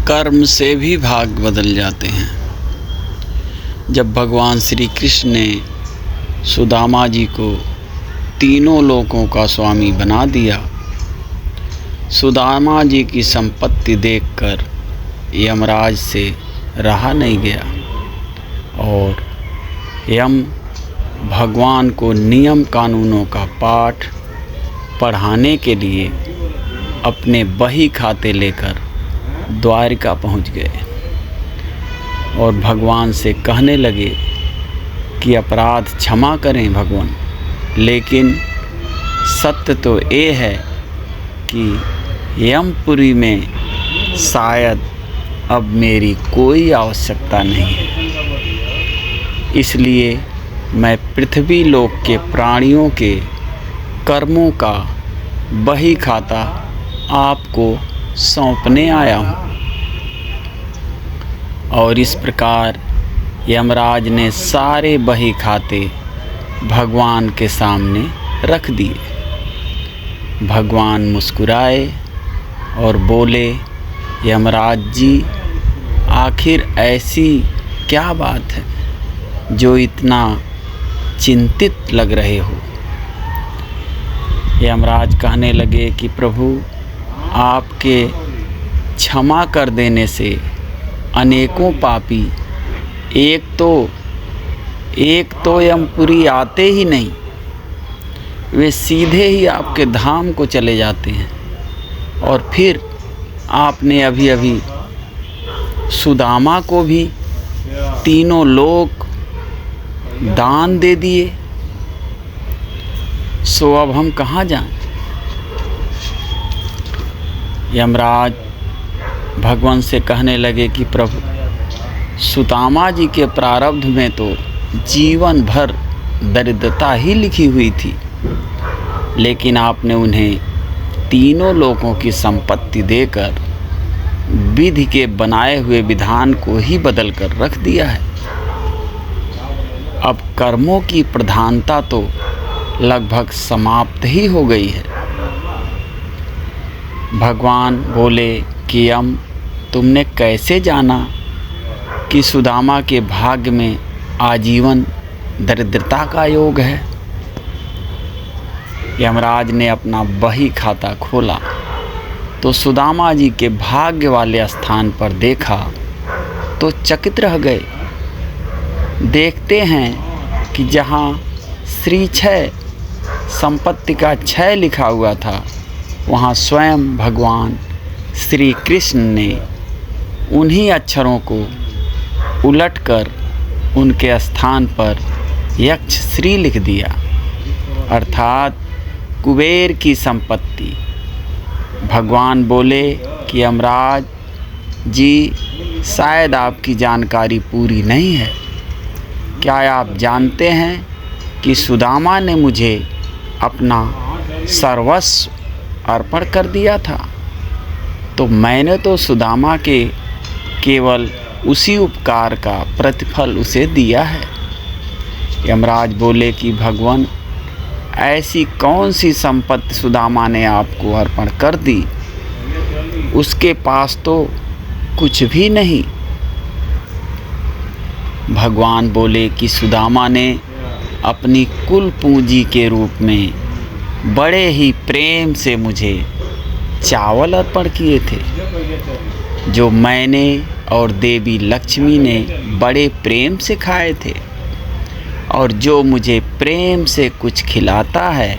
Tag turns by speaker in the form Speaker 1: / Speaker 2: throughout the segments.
Speaker 1: कर्म से भी भाग बदल जाते हैं। जब भगवान श्री कृष्ण ने सुदामा जी को तीनों लोकों का स्वामी बना दिया, सुदामा जी की संपत्ति देखकर यमराज से रहा नहीं गया और यम भगवान को नियम कानूनों का पाठ पढ़ाने के लिए अपने बही खाते लेकर द्वारिका पहुंच गए और भगवान से कहने लगे कि अपराध क्षमा करें भगवान, लेकिन सत्य तो ये है कि यमपुरी में शायद अब मेरी कोई आवश्यकता नहीं है, इसलिए मैं पृथ्वी लोक के प्राणियों के कर्मों का बही खाता आपको सौंपने आया हूँ। और इस प्रकार यमराज ने सारे बही खाते भगवान के सामने रख दिए। भगवान मुस्कुराए और बोले, यमराज जी, आखिर ऐसी क्या बात है जो इतना चिंतित लग रहे हो। यमराज कहने लगे कि प्रभु, आपके क्षमा कर देने से अनेकों पापी एक तो यमपुरी आते ही नहीं, वे सीधे ही आपके धाम को चले जाते हैं। और फिर आपने अभी अभी सुदामा को भी तीनों लोक दान दे दिए, सो अब हम कहाँ जाएं। यमराज भगवान से कहने लगे कि प्रभु, सुदामा जी के प्रारब्ध में तो जीवन भर दरिद्रता ही लिखी हुई थी, लेकिन आपने उन्हें तीनों लोकों की संपत्ति देकर विधि के बनाए हुए विधान को ही बदल कर रख दिया है। अब कर्मों की प्रधानता तो लगभग समाप्त ही हो गई है। भगवान बोले कि तुमने कैसे जाना कि सुदामा के भाग्य में आजीवन दरिद्रता का योग है। यमराज ने अपना बही खाता खोला तो सुदामा जी के भाग्य वाले स्थान पर देखा तो चकित रह गए। देखते हैं कि जहाँ श्री क्षय संपत्ति का क्षय लिखा हुआ था, वहाँ स्वयं भगवान श्री कृष्ण ने उन्हीं अक्षरों को उलटकर उनके स्थान पर यक्ष श्री लिख दिया, अर्थात कुबेर की संपत्ति। भगवान बोले कि यमराज जी, शायद आपकी जानकारी पूरी नहीं है। क्या आप जानते हैं कि सुदामा ने मुझे अपना सर्वस्व अर्पण कर दिया था, तो मैंने तो सुदामा के केवल उसी उपकार का प्रतिफल उसे दिया है। यमराज बोले कि भगवान, ऐसी कौन सी संपत्ति सुदामा ने आपको अर्पण कर दी, उसके पास तो कुछ भी नहीं। भगवान बोले कि सुदामा ने अपनी कुल पूंजी के रूप में बड़े ही प्रेम से मुझे चावल अर्पण किए थे, जो मैंने और देवी लक्ष्मी ने बड़े प्रेम से खाए थे। और जो मुझे प्रेम से कुछ खिलाता है,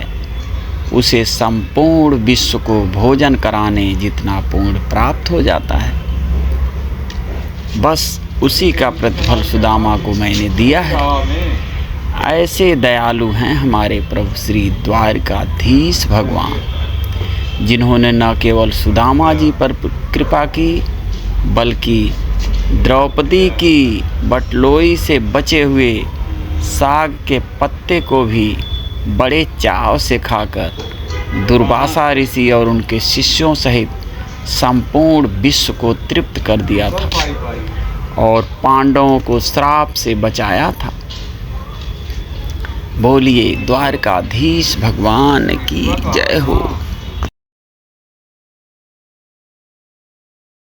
Speaker 1: उसे संपूर्ण विश्व को भोजन कराने जितना पुण्य प्राप्त हो जाता है। बस उसी का प्रतिफल सुदामा को मैंने दिया है। ऐसे दयालु हैं हमारे प्रभु श्री द्वारकाधीश भगवान, जिन्होंने न केवल सुदामा जी पर कृपा की, बल्कि द्रौपदी की बटलोई से बचे हुए साग के पत्ते को भी बड़े चाव से खाकर दुर्वासा ऋषि और उनके शिष्यों सहित संपूर्ण विश्व को तृप्त कर दिया था और पांडवों को श्राप से बचाया था। बोलिए द्वारकाधीश भगवान की जय हो।